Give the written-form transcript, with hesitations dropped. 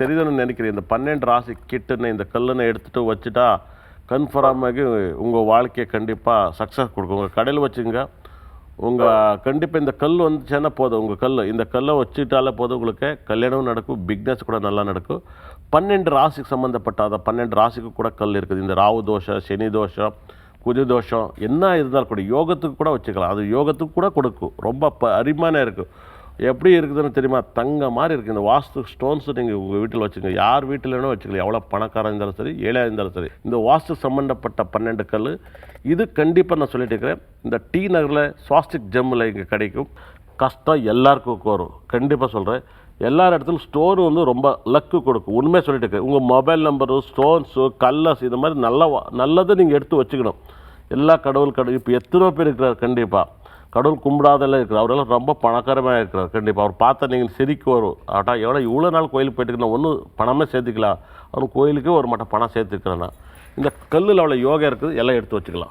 தெரியுதுன்னு நினைக்கிறேன். இந்த 12 ராசி கிட்டுன்னு இந்த கல்லுன்னு எடுத்துகிட்டு வச்சுட்டா கன்ஃபார்மாகி உங்கள் வாழ்க்கையை கண்டிப்பாக சக்ஸஸ் கொடுக்கும். உங்கள் கடையில் வச்சுங்க, உங்கள் கண்டிப்பாக இந்த கல் வந்துச்சுன்னா போதும். உங்கள் இந்த கல்லை வச்சுட்டாலே போதும், உங்களுக்கு கல்யாணமும் நடக்கும், பிக்னஸ் கூட நல்லா நடக்கும். 12 ராசிக்கு சம்மந்தப்பட்ட அதை 12 ராசிக்கு கூட கல் இருக்குது. இந்த ராகு தோஷம், சனி தோஷம், குஜ தோஷம் என்ன இருந்தாலும் கூட யோகத்துக்கு கூட வச்சுக்கலாம். அது யோகத்துக்கு கூட கொடுக்கும். ரொம்ப அருமையான இருக்குது. எப்படி இருக்குதுன்னு தெரியுமா? தங்க மாதிரி இருக்குது. இந்த வாஸ்து ஸ்டோன்ஸு நீங்கள் உங்கள் வீட்டில் வச்சுங்க, யார் வீட்டில் வேணும் வச்சுக்கலாம். எவ்வளோ பணக்காரன் இருந்தாலும் சரி, ஏழையாக இருந்தாலும் சரி, இந்த வாஸ்து சம்மந்தப்பட்ட 12 கல் இது கண்டிப்பாக நான் சொல்லிட்டு இருக்கிறேன். இந்த டி நகரில் ஸ்வாஸ்டிக் ஜெம்மில் இங்கே கிடைக்கும். கஷ்டம் எல்லாருக்கும் வரும், கண்டிப்பாக சொல்கிறேன். எல்லா இடத்துலையும் ஸ்டோன் ரொம்ப லக்கு கொடுக்கும். உண்மையாக சொல்லிட்டு இருக்கேன். உங்கள் மொபைல் நம்பரு, ஸ்டோன்ஸு, கல்லஸ் இது மாதிரி நல்லதை நீங்கள் எடுத்து வச்சுக்கணும். எல்லா கடவுள் இப்போ எத்தனை பேர் இருக்கிறார், கண்டிப்பாக கடவுள் கும்பிடாதெல்லாம் இருக்கிறார். அவரெல்லாம் ரொம்ப பணக்காரமாக இருக்கிறார். கண்டிப்பாக அவர் பார்த்தா நீங்கள் சிரிக்க வரும். ஆட்டா இவ்வளோ நாள் கோயிலுக்கு போயிட்டுருக்கேன், ஒன்றும் பணமே சேர்த்துக்கலாம். அவன் கோயிலுக்கு ஒரு மட்டும் பணம் சேர்த்துருக்கிறேன்னா இந்த கல்லில் அவ்வளோ யோகா இருக்குது. எல்லாம் எடுத்து வச்சுக்கலாம்.